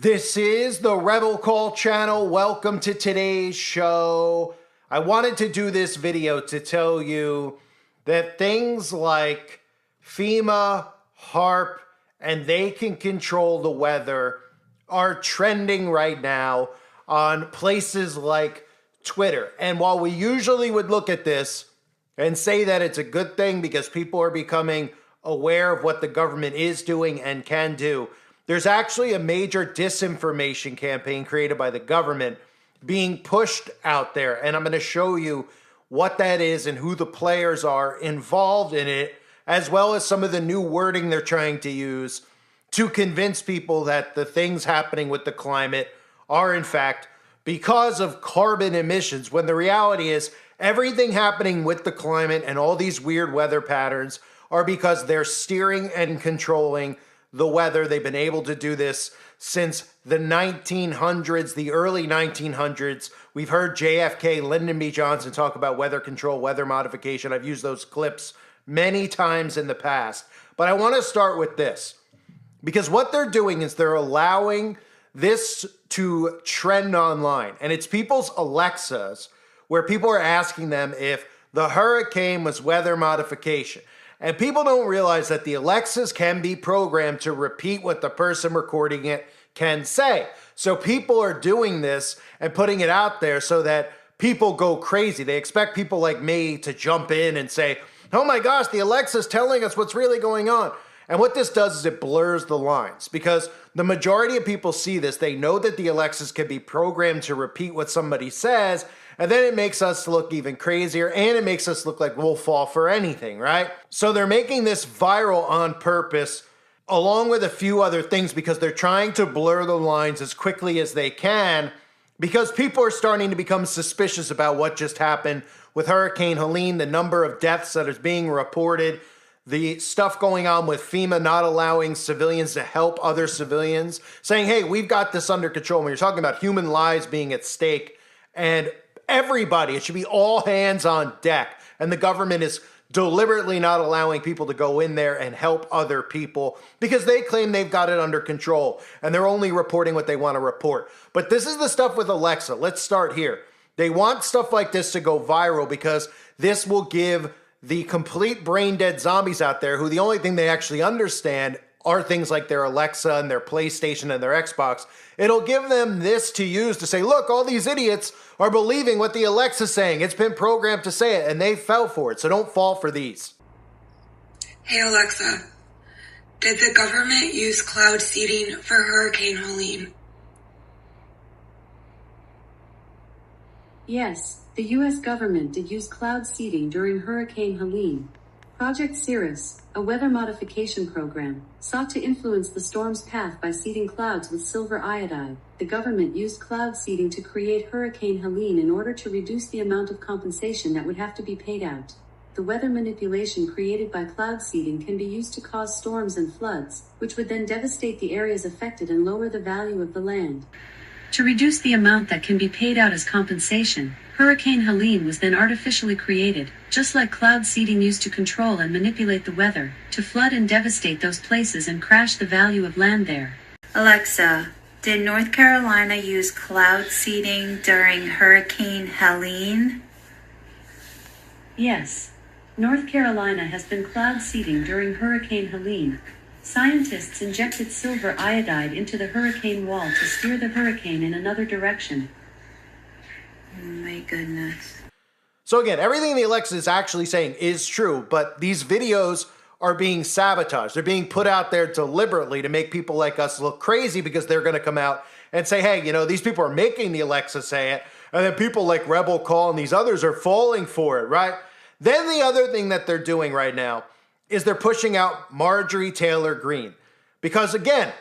This is the Rebel Call channel. Welcome to today's show. I wanted to do this video to tell you that things like FEMA, HAARP, and they can control the weather are trending right now on places like Twitter. And while we usually would look at this and say that it's a good thing because people are becoming aware of what the government is doing and can do, there's actually a major disinformation campaign created by the government being pushed out there. And I'm going to show you what that is and who the players are involved in it, as well as some of the new wording they're trying to use to convince people that the things happening with the climate are in fact because of carbon emissions, when the reality is everything happening with the climate and all these weird weather patterns are because they're steering and controlling the weather. They've been able to do this since the 1900s, the early 1900s. We've heard JFK, Lyndon B. Johnson talk about weather control, weather modification. I've used those clips many times in the past. But I want to start with this, because what they're doing is they're allowing this to trend online. And it's people's Alexas, where people are asking them if the hurricane was weather modification. And people don't realize that the Alexas can be programmed to repeat what the person recording it can say. So people are doing this and putting it out there so that people go crazy. They expect people like me to jump in and say, oh my gosh, the Alexa's telling us what's really going on. And what this does is it blurs the lines, because the majority of people see this. They know that the Alexas can be programmed to repeat what somebody says, and then it makes us look even crazier, and it makes us look like we'll fall for anything, right? So they're making this viral on purpose, along with a few other things, because they're trying to blur the lines as quickly as they can, because people are starting to become suspicious about what just happened with Hurricane Helene, the number of deaths that is being reported, the stuff going on with FEMA not allowing civilians to help other civilians, saying, hey, we've got this under control. When you're talking about human lives being at stake, and everybody, it should be all hands on deck. And the government is deliberately not allowing people to go in there and help other people because they claim they've got it under control and they're only reporting what they want to report. But this is the stuff with Alexa. Let's start here. They want stuff like this to go viral because this will give the complete brain dead zombies out there, who the only thing they actually understand are things like their Alexa and their PlayStation and their Xbox. It'll give them this to use to say, look, all these idiots are believing what the Alexa's saying. It's been programmed to say it, and they fell for it. So don't fall for these. Hey, Alexa, did the government use cloud seeding for Hurricane Helene? Yes, the U.S. government did use cloud seeding during Hurricane Helene. Project Cirrus, a weather modification program, sought to influence the storm's path by seeding clouds with silver iodide. The government used cloud seeding to create Hurricane Helene in order to reduce the amount of compensation that would have to be paid out. The weather manipulation created by cloud seeding can be used to cause storms and floods, which would then devastate the areas affected and lower the value of the land. To reduce the amount that can be paid out as compensation, Hurricane Helene was then artificially created, just like cloud seeding used to control and manipulate the weather, to flood and devastate those places and crash the value of land there. Alexa, did North Carolina use cloud seeding during Hurricane Helene? Yes. North Carolina has been cloud seeding during Hurricane Helene. Scientists injected silver iodide into the hurricane wall to steer the hurricane in another direction. Oh my goodness. So again, everything the Alexa is actually saying is true, but these videos are being sabotaged. They're being put out there deliberately to make people like us look crazy, because they're going to come out and say, hey, you know, these people are making the Alexa say it, and then people like Rebel Call and these others are falling for it, right? Then the other thing that they're doing right now is they're pushing out Marjorie Taylor Greene. Because again,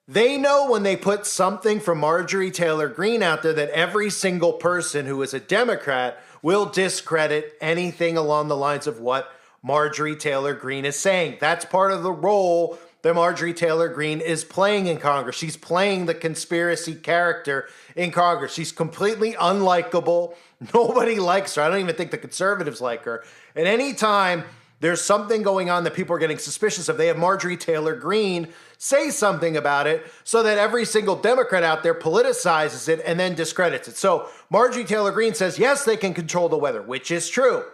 they know when they put something from Marjorie Taylor Greene out there that every single person who is a Democrat will discredit anything along the lines of what Marjorie Taylor Greene is saying. That's part of the role that Marjorie Taylor Greene is playing in Congress. She's playing the conspiracy character in Congress. She's completely unlikable. Nobody likes her. I don't even think the conservatives like her. And any time there's something going on that people are getting suspicious of. They have Marjorie Taylor Greene say something about it so that every single Democrat out there politicizes it and then discredits it. So Marjorie Taylor Greene says, yes, they can control the weather, which is true.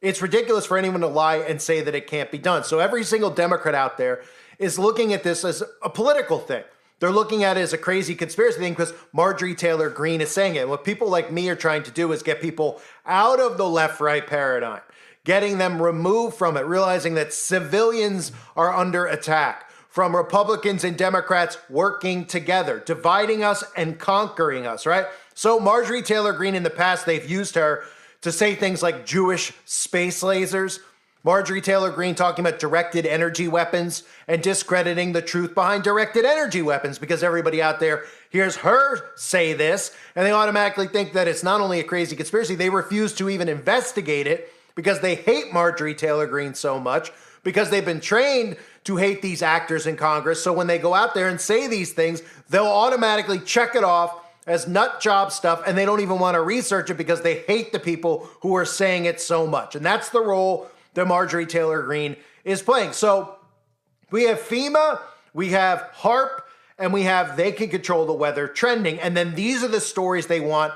It's ridiculous for anyone to lie and say that it can't be done. So every single Democrat out there is looking at this as a political thing. They're looking at it as a crazy conspiracy thing because Marjorie Taylor Greene is saying it. And what people like me are trying to do is get people out of the left-right paradigm, getting them removed from it, realizing that civilians are under attack from Republicans and Democrats working together, dividing us and conquering us, right? So Marjorie Taylor Greene, in the past, they've used her to say things like Jewish space lasers. Marjorie Taylor Greene talking about directed energy weapons and discrediting the truth behind directed energy weapons because everybody out there hears her say this and they automatically think that it's not only a crazy conspiracy, they refuse to even investigate it because they hate Marjorie Taylor Greene so much, because they've been trained to hate these actors in Congress. So when they go out there and say these things, they'll automatically check it off as nut job stuff, and they don't even want to research it because they hate the people who are saying it so much. And that's the role that Marjorie Taylor Greene is playing. So we have FEMA, we have HAARP, and we have they can control the weather trending. And then these are the stories they want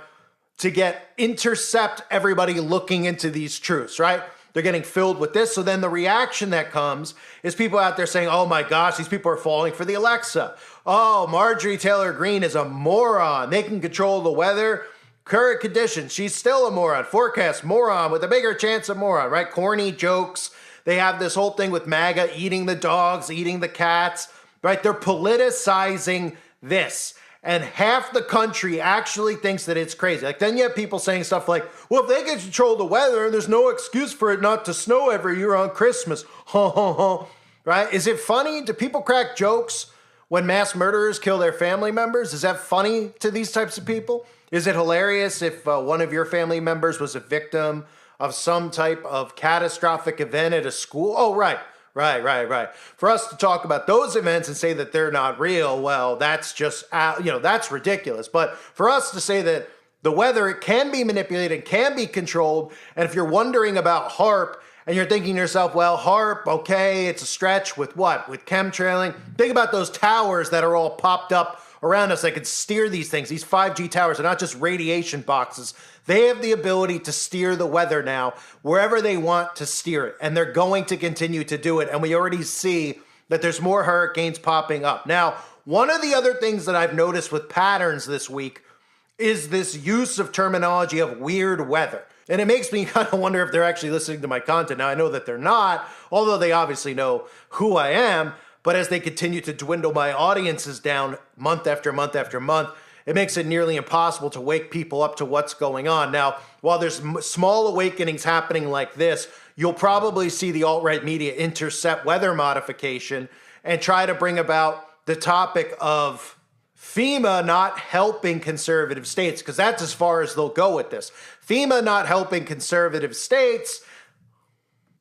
to intercept everybody looking into these truths, right? They're getting filled with this. So then the reaction that comes is people out there saying, oh my gosh, these people are falling for the Alexa. Oh, Marjorie Taylor Greene is a moron. They can control the weather. Current conditions, she's still a moron. Forecast, moron with a bigger chance of moron, right? Corny jokes. They have this whole thing with MAGA eating the dogs, eating the cats, right? They're politicizing this. And half the country actually thinks that it's crazy. Like, then you have people saying stuff like, well, if they can control the weather, there's no excuse for it not to snow every year on Christmas. Ha, ha, ha. Right? Is it funny? Do people crack jokes when mass murderers kill their family members? Is that funny to these types of people? Is it hilarious if one of your family members was a victim of some type of catastrophic event at a school? Oh, right. For us to talk about those events and say that they're not real, well, that's just, that's ridiculous. But for us to say that the weather, it can be manipulated, can be controlled, and if you're wondering about HAARP and you're thinking to yourself, well, HAARP, okay, it's a stretch with what? With chemtrailing? Think about those towers that are all popped up around us that could steer these things. These 5G towers are not just radiation boxes. They have the ability to steer the weather now wherever they want to steer it. And they're going to continue to do it. And we already see that there's more hurricanes popping up. Now, one of the other things that I've noticed with patterns this week is this use of terminology of weird weather. And it makes me kind of wonder if they're actually listening to my content. Now, I know that they're not, although they obviously know who I am. But as they continue to dwindle my audiences down month after month after month, it makes it nearly impossible to wake people up to what's going on. Now, while there's small awakenings happening like this, you'll probably see the alt-right media intercept weather modification and try to bring about the topic of FEMA not helping conservative states, because that's as far as they'll go with this. FEMA not helping conservative states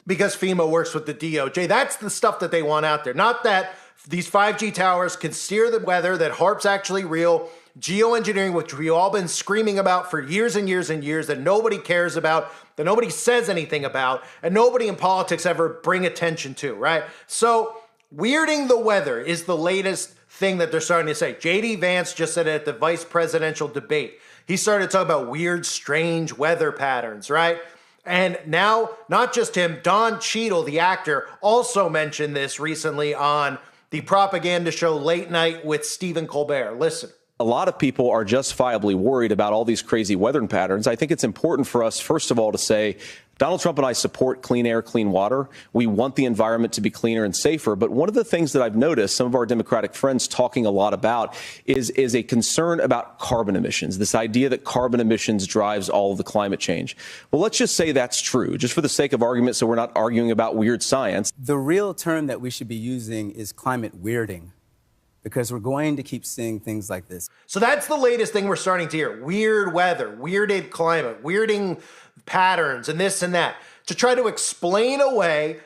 because FEMA works with the DOJ. That's the stuff that they want out there. Not that these 5G towers can steer the weather, that HAARP's actually real, geoengineering, which we've all been screaming about for years and years and years, that nobody cares about, that nobody says anything about, and nobody in politics ever bring attention to, right? So weirding the weather is the latest thing that they're starting to say. J.D. Vance just said it at the vice presidential debate. He started talking about weird, strange weather patterns, right? And now, not just him, Don Cheadle, the actor, also mentioned this recently on the propaganda show Late Night with Stephen Colbert. Listen. A lot of people are justifiably worried about all these crazy weather patterns. I think it's important for us, first of all, to say Donald Trump and I support clean air, clean water. We want the environment to be cleaner and safer. But one of the things that I've noticed some of our Democratic friends talking a lot about is a concern about carbon emissions, this idea that carbon emissions drives all of the climate change. Well, let's just say that's true, just for the sake of argument, so we're not arguing about weird science. The real term that we should be using is climate weirding, because we're going to keep seeing things like this. So that's the latest thing we're starting to hear. Weird weather, weirded climate, weirding patterns, and this and that, to try to explain away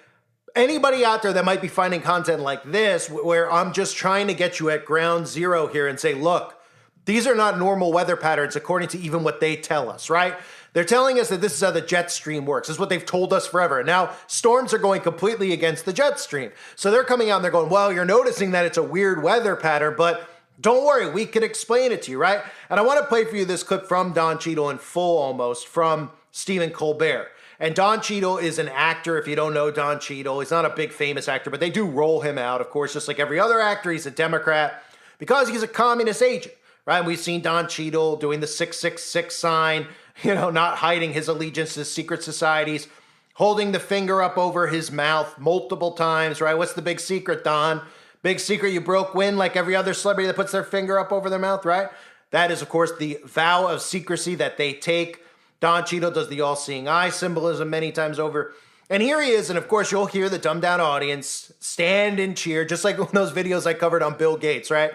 anybody out there that might be finding content like this, where I'm just trying to get you at ground zero here and say, look, these are not normal weather patterns according to even what they tell us, right? They're telling us that this is how the jet stream works. This is what they've told us forever. And now storms are going completely against the jet stream. So they're coming out and they're going, well, you're noticing that it's a weird weather pattern, but don't worry, we can explain it to you, right? And I want to play for you this clip from Don Cheadle in full almost from Stephen Colbert. And Don Cheadle is an actor. If you don't know Don Cheadle, he's not a big famous actor, but they do roll him out, of course, just like every other actor. He's a Democrat because he's a communist agent, right? We've seen Don Cheadle doing the 666 sign, not hiding his allegiance to secret societies, holding the finger up over his mouth multiple times, right? What's the big secret, Don? Big secret, you broke wind like every other celebrity that puts their finger up over their mouth, right? That is, of course, the vow of secrecy that they take. Don Cheadle does the all-seeing eye symbolism many times over. And here he is, and of course, you'll hear the dumbed-down audience stand and cheer, just like in those videos I covered on Bill Gates, right?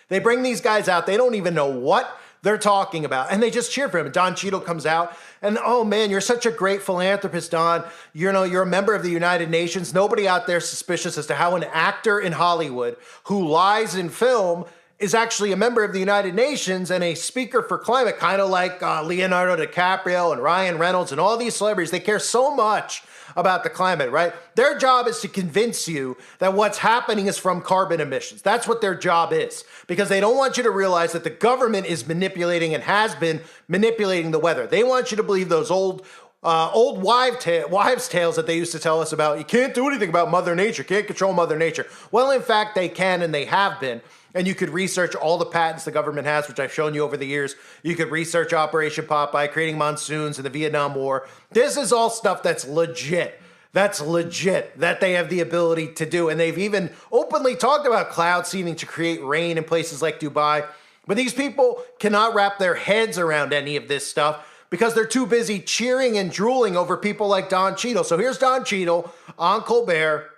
They bring these guys out. They don't even know what they're talking about, and they just cheer for him. Don Cheadle comes out, and oh man, you're such a great philanthropist, Don. You're a member of the United Nations. Nobody out there is suspicious as to how an actor in Hollywood who lies in film is actually a member of the United Nations and a speaker for climate, kind of like Leonardo DiCaprio and Ryan Reynolds and all these celebrities. They care so much about the climate, right? Their job is to convince you that what's happening is from carbon emissions. That's what their job is, because they don't want you to realize that the government is manipulating and has been manipulating the weather. They want you to believe those old wives' tales that they used to tell us about. You can't do anything about Mother Nature, can't control Mother Nature. Well, in fact, they can, and they have been. And you could research all the patents the government has, which I've shown you over the years. You could research Operation Popeye, creating monsoons in the Vietnam War. This is all stuff that's legit. That's legit that they have the ability to do. And they've even openly talked about cloud seeding to create rain in places like Dubai. But these people cannot wrap their heads around any of this stuff because they're too busy cheering and drooling over people like Don Cheadle. So here's Don Cheadle on Colbert.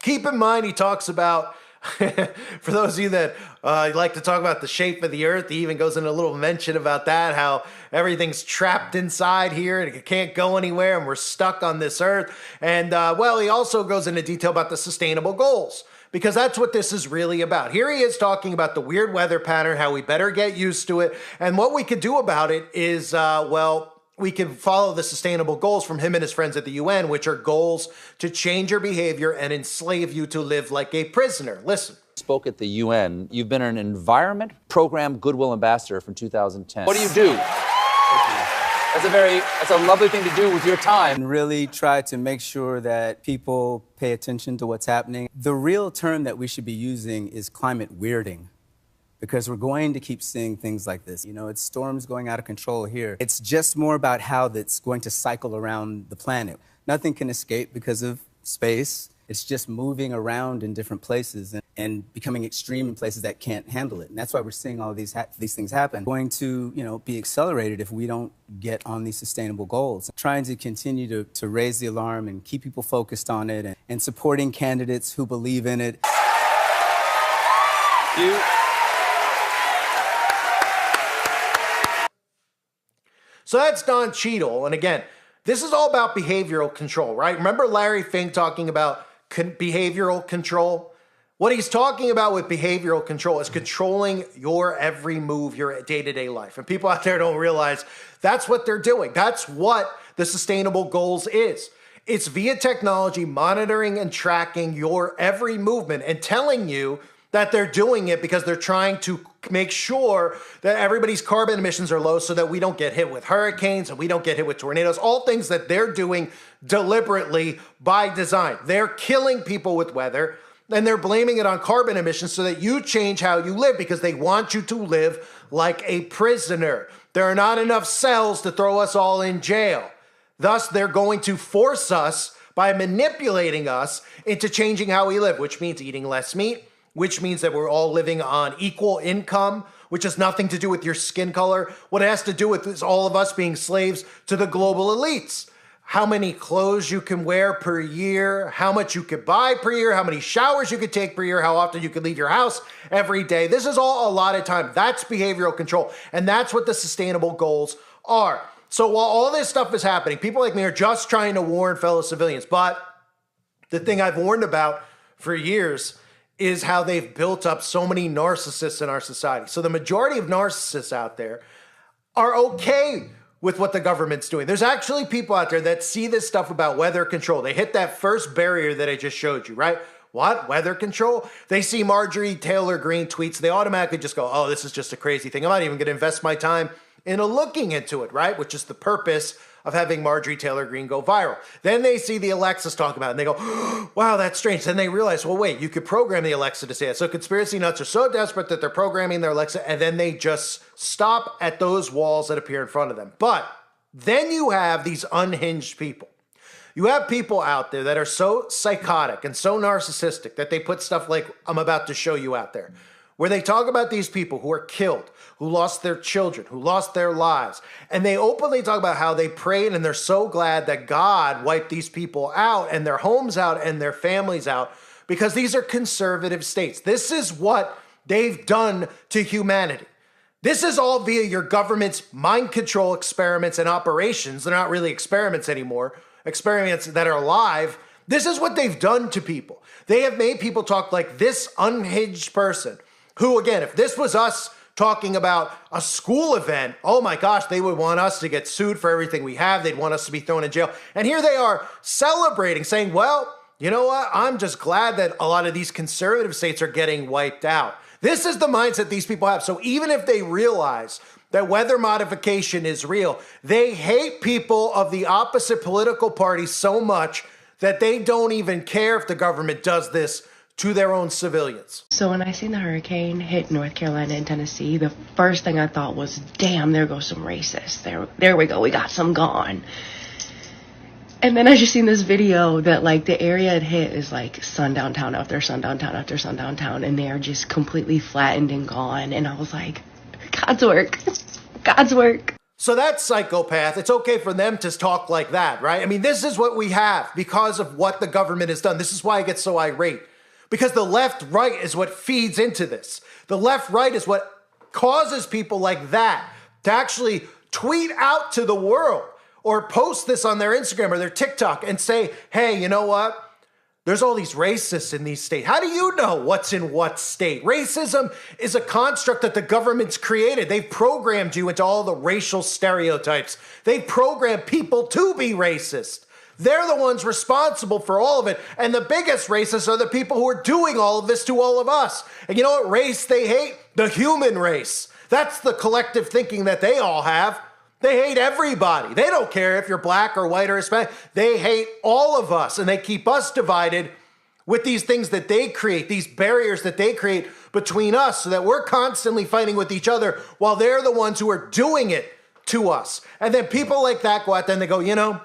Keep in mind, he talks about, for those of you that like to talk about the shape of the earth, he even goes into a little mention about that, how everything's trapped inside here and it can't go anywhere and we're stuck on this earth. And well, he also goes into detail about the sustainable goals, because that's what this is really about. Here he is talking about the weird weather pattern, how we better get used to it. And what we could do about it is, we can follow the sustainable goals from him and his friends at the UN, which are goals to change your behavior and enslave you to live like a prisoner. Listen. Spoke at the UN. You've been an Environment Program Goodwill Ambassador from 2010. What do you do? That's a lovely thing to do with your time. And really try to make sure that people pay attention to what's happening. The real term that we should be using is climate weirding, because we're going to keep seeing things like this. It's storms going out of control here. It's just more about how that's going to cycle around the planet. Nothing can escape because of space. It's just moving around in different places and becoming extreme in places that can't handle it. And that's why we're seeing all these things happen. Going to, be accelerated if we don't get on these sustainable goals. Trying to continue to raise the alarm and keep people focused on it and supporting candidates who believe in it. So that's Don Cheadle. And again, this is all about behavioral control, right? Remember Larry Fink talking about behavioral control? What he's talking about with behavioral control is controlling your every move, your day-to-day life. And people out there don't realize that's what they're doing. That's what the sustainable goals is. It's via technology monitoring and tracking your every movement and telling you that they're doing it because they're trying to make sure that everybody's carbon emissions are low so that we don't get hit with hurricanes and we don't get hit with tornadoes, all things that they're doing deliberately by design. They're killing people with weather and they're blaming it on carbon emissions so that you change how you live because they want you to live like a prisoner. There are not enough cells to throw us all in jail. Thus, they're going to force us by manipulating us into changing how we live, which means eating less meat, which means that we're all living on equal income, which has nothing to do with your skin color. What it has to do with is all of us being slaves to the global elites. How many clothes you can wear per year, how much you could buy per year, how many showers you could take per year, how often you could leave your house every day. This is all a lot of time. That's behavioral control. And that's what the sustainable goals are. So while all this stuff is happening, people like me are just trying to warn fellow civilians. But the thing I've warned about for years is how they've built up so many narcissists in our society. So the majority of narcissists out there are okay with what the government's doing. There's actually people out there that see this stuff about weather control. They hit that first barrier that I just showed you, right? What? Weather control? They see Marjorie Taylor Greene tweets. They automatically just go, oh, this is just a crazy thing. I'm not even going to invest my time in looking into it, right? Which is the purpose of having Marjorie Taylor Greene go viral. Then they see the Alexas talk about it and they go, oh, wow, that's strange. Then they realize, well, wait, you could program the Alexa to say that. So conspiracy nuts are so desperate that they're programming their Alexa, and then they just stop at those walls that appear in front of them. But then you have these unhinged people. You have people out there that are so psychotic and so narcissistic that they put stuff like I'm about to show you out there, where they talk about these people who are killed, who lost their children, who lost their lives. And they openly talk about how they prayed and they're so glad that God wiped these people out and their homes out and their families out, because these are conservative states. This is what they've done to humanity. This is all via your government's mind control experiments and operations. They're not really experiments anymore. Experiments that are live. This is what they've done to people. They have made people talk like this unhinged person who, again, if this was us talking about a school event, oh my gosh, they would want us to get sued for everything we have. They'd want us to be thrown in jail. And here they are celebrating, saying, well, you know what? I'm just glad that a lot of these conservative states are getting wiped out. This is the mindset these people have. So even if they realize that weather modification is real, they hate people of the opposite political party so much that they don't even care if the government does this to their own civilians. So when I seen the hurricane hit North Carolina and Tennessee, the first thing I thought was, damn, there goes some racists. There we go, we got some gone. And then I just seen this video that like the area it hit is like sundown town after sundown town after sundown town, and they are just completely flattened and gone. And I was like, God's work. God's work. So that's psychopath. It's okay for them to talk like that, right? I mean, this is what we have because of what the government has done. This is why I get so irate. Because the left-right is what feeds into this. The left-right is what causes people like that to actually tweet out to the world or post this on their Instagram or their TikTok and say, hey, you know what? There's all these racists in these states. How do you know what's in what state? Racism is a construct that the government's created. They've programmed you into all the racial stereotypes. They've programmed people to be racist. They're the ones responsible for all of it. And the biggest racists are the people who are doing all of this to all of us. And you know what race they hate? The human race. That's the collective thinking that they all have. They hate everybody. They don't care if you're black or white or Hispanic. They hate all of us, and they keep us divided with these things that they create, these barriers that they create between us so that we're constantly fighting with each other while they're the ones who are doing it to us. And then people like that go out there and they go, you know,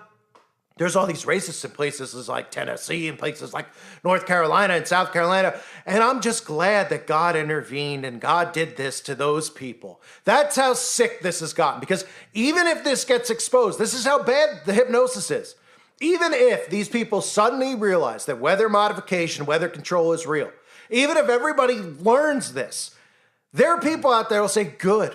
there's all these racists in places like Tennessee and places like North Carolina and South Carolina. And I'm just glad that God intervened and God did this to those people. That's how sick this has gotten. Because even if this gets exposed, this is how bad the hypnosis is. Even if these people suddenly realize that weather modification, weather control is real, even if everybody learns this, there are people out there who will say, good.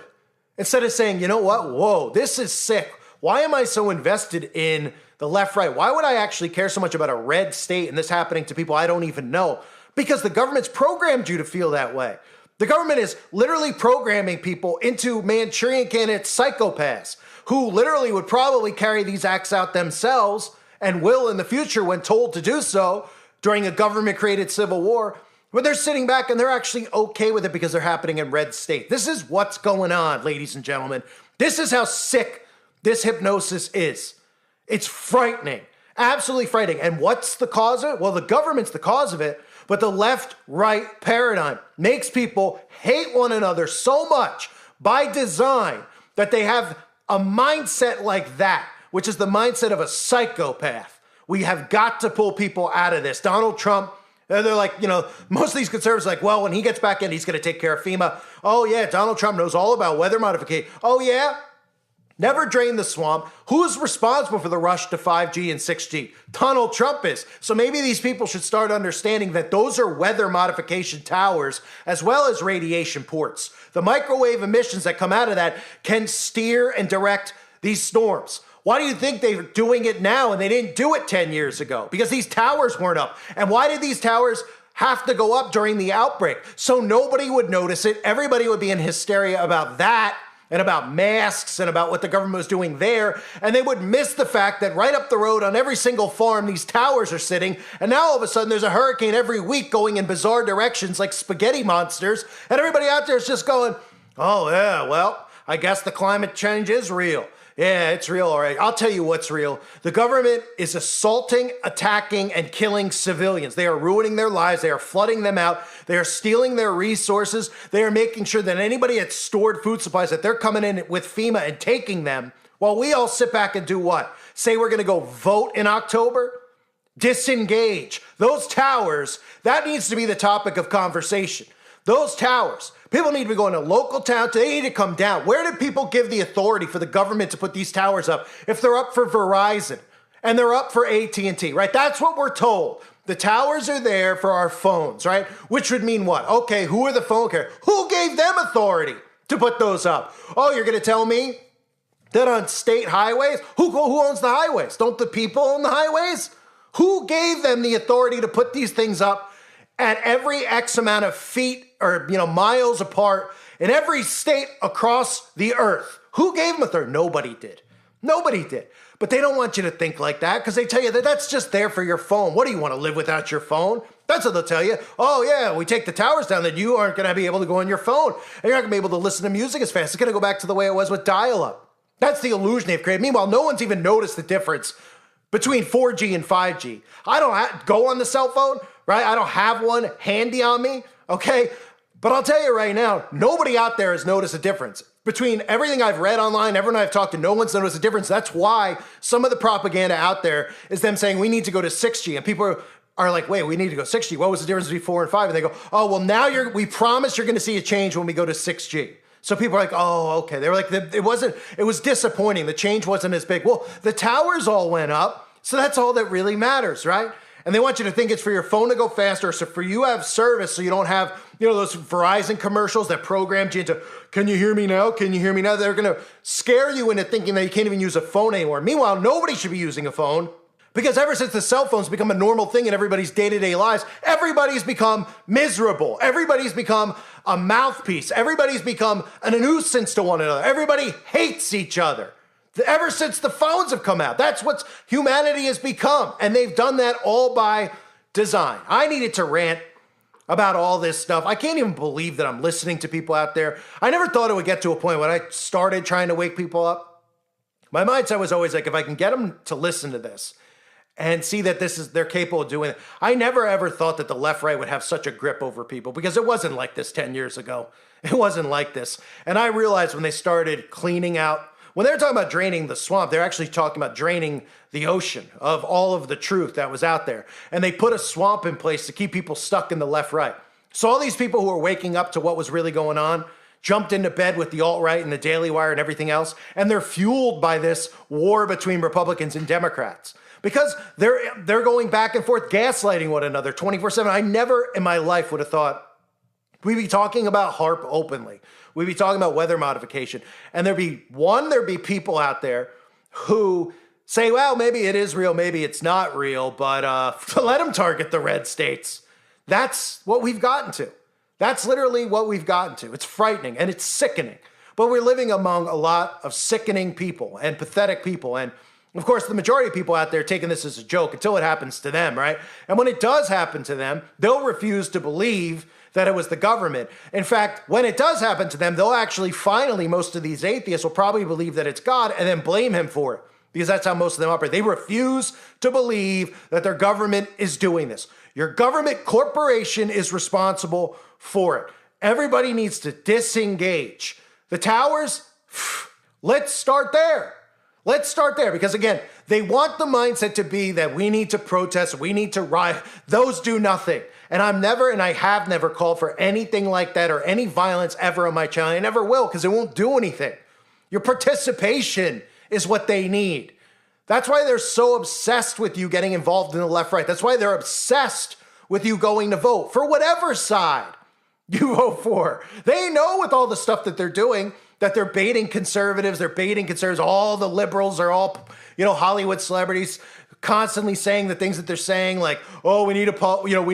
Instead of saying, you know what? Whoa, this is sick. Why am I so invested in the left-right? Why would I actually care so much about a red state and this happening to people I don't even know? Because the government's programmed you to feel that way. The government is literally programming people into Manchurian candidate psychopaths who literally would probably carry these acts out themselves and will in the future when told to do so during a government-created civil war, where they're sitting back and they're actually okay with it because they're happening in red state. This is what's going on, ladies and gentlemen. This is how sick this hypnosis is. It's frightening, absolutely frightening. And what's the cause of it? Well, the government's the cause of it, but the left-right paradigm makes people hate one another so much by design that they have a mindset like that, which is the mindset of a psychopath. We have got to pull people out of this. Donald Trump, they're like, you know, most of these conservatives are like, well, when he gets back in, he's going to take care of FEMA. Oh, yeah, Donald Trump knows all about weather modification. Oh, yeah? Never drain the swamp. Who's responsible for the rush to 5G and 6G? Donald Trump is. So maybe these people should start understanding that those are weather modification towers as well as radiation ports. The microwave emissions that come out of that can steer and direct these storms. Why do you think they're doing it now and they didn't do it 10 years ago? Because these towers weren't up. And why did these towers have to go up during the outbreak? So nobody would notice it. Everybody would be in hysteria about that. and about masks and about what the government was doing there. And they would miss the fact that right up the road on every single farm, these towers are sitting. And now all of a sudden there's a hurricane every week going in bizarre directions like spaghetti monsters. And everybody out there is just going, oh yeah, well, I guess the climate change is real. Yeah, it's real, all right. I'll tell you what's real. The government is assaulting, attacking, and killing civilians. They are ruining their lives. They are flooding them out. They are stealing their resources. They are making sure that anybody had stored food supplies, that they're coming in with FEMA and taking them, while we all sit back and do what? Say we're going to go vote in October? Disengage. Those towers, that needs to be the topic of conversation. Those towers, people need to be going to local towns. They need to come down. Where did people give the authority for the government to put these towers up if they're up for Verizon and they're up for AT&T, right? That's what we're told. The towers are there for our phones, right? Which would mean what? Okay, who are the phone carriers? Who gave them authority to put those up? Oh, you're going to tell me that on state highways? Who owns the highways? Don't the people own the highways? Who gave them the authority to put these things up at every X amount of feet or, miles apart in every state across the earth? Who gave them authority? Nobody did. Nobody did. But they don't want you to think like that because they tell you that that's just there for your phone. What do you want to live without your phone? That's what they'll tell you. Oh, yeah, we take the towers down, then you aren't going to be able to go on your phone. And you're not going to be able to listen to music as fast. It's going to go back to the way it was with dial-up. That's the illusion they've created. Meanwhile, no one's even noticed the difference between 4G and 5G. I don't go on the cell phone, right? I don't have one handy on me, okay? But I'll tell you right now, nobody out there has noticed a difference. Between everything I've read online, everyone I've talked to, no one's noticed a difference. That's why some of the propaganda out there is them saying we need to go to 6G. And people are like, wait, we need to go 6G. What was the difference between 4 and 5? And they go, oh, well, now we promise you're going to see a change when we go to 6G. So people are like, oh, okay. They were like, it was disappointing. The change wasn't as big. Well, the towers all went up. So that's all that really matters, right? And they want you to think it's for your phone to go faster, so for you to have service, so you don't have, those Verizon commercials that programmed you into, can you hear me now? Can you hear me now? They're going to scare you into thinking that you can't even use a phone anymore. Meanwhile, nobody should be using a phone because ever since the cell phone's become a normal thing in everybody's day-to-day lives, everybody's become miserable. Everybody's become a mouthpiece. Everybody's become a nuisance to one another. Everybody hates each other. Ever since the phones have come out, that's what humanity has become. And they've done that all by design. I needed to rant about all this stuff. I can't even believe that I'm listening to people out there. I never thought it would get to a point when I started trying to wake people up. My mindset was always like, if I can get them to listen to this and see that they're capable of doing it. I never ever thought that the left-right would have such a grip over people because it wasn't like this 10 years ago. It wasn't like this. And I realized when they started cleaning out, when they're talking about draining the swamp, they're actually talking about draining the ocean of all of the truth that was out there. And they put a swamp in place to keep people stuck in the left-right. So all these people who were waking up to what was really going on jumped into bed with the alt-right and the Daily Wire and everything else, and they're fueled by this war between Republicans and Democrats. Because they're going back and forth, gaslighting one another 24/7. I never in my life would have thought we'd be talking about HAARP openly. We'd be talking about weather modification. And there'd be people out there who say, well, maybe it is real, maybe it's not real, but let them target the red states. That's what we've gotten to. That's literally what we've gotten to. It's frightening and it's sickening. But we're living among a lot of sickening people and pathetic people. And of course, the majority of people out there taking this as a joke until it happens to them, right? And when it does happen to them, they'll refuse to believe that it was the government. In fact, when it does happen to them, they'll actually finally, most of these atheists will probably believe that it's God and then blame him for it because that's how most of them operate. They refuse to believe that their government is doing this. Your government corporation is responsible for it. Everybody needs to disengage. The towers, let's start there. Let's start there because, again, they want the mindset to be that we need to protest, we need to riot. Those do nothing. And I have never called for anything like that or any violence ever on my channel. I never will because it won't do anything. Your participation is what they need. That's why they're so obsessed with you getting involved in the left-right. That's why they're obsessed with you going to vote for whatever side you vote for. They know with all the stuff that they're doing that they're baiting conservatives, all the liberals are all, Hollywood celebrities constantly saying the things that they're saying, like, oh, we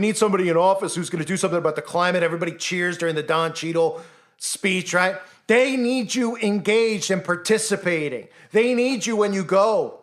need somebody in office who's going to do something about the climate. Everybody cheers during the Don Cheadle speech, right? They need you engaged and participating. They need you when you go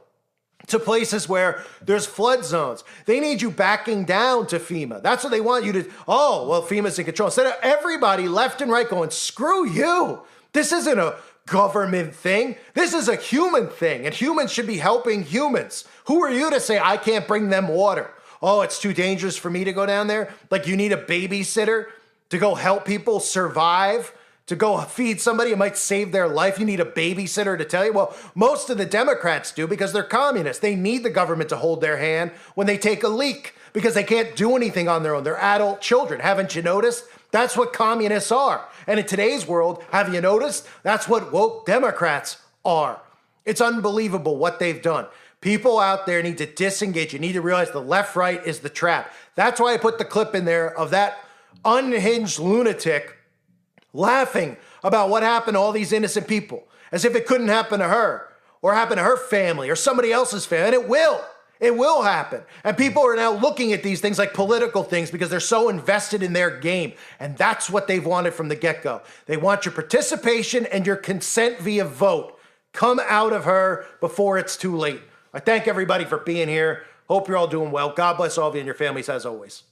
to places where there's flood zones. They need you backing down to FEMA. That's what they want you to, oh, well, FEMA's in control. Instead of everybody left and right going, screw you. This isn't a government thing. This is a human thing, and humans should be helping humans. Who are you to say I can't bring them water? Oh, it's too dangerous for me to go down there? Like you need a babysitter to go help people survive? To go feed somebody, it might save their life. You need a babysitter to tell you. Well, most of the Democrats do because they're communists. They need the government to hold their hand when they take a leak because they can't do anything on their own. They're adult children. Haven't you noticed? That's what communists are. And in today's world, have you noticed? That's what woke Democrats are. It's unbelievable what they've done. People out there need to disengage. You need to realize the left-right is the trap. That's why I put the clip in there of that unhinged lunatic laughing about what happened to all these innocent people, as if it couldn't happen to her or happen to her family or somebody else's family. And it will. It will happen. And people are now looking at these things like political things because they're so invested in their game. And that's what they've wanted from the get-go. They want your participation and your consent via vote. Come out of her before it's too late. I thank everybody for being here. Hope you're all doing well. God bless all of you and your families as always.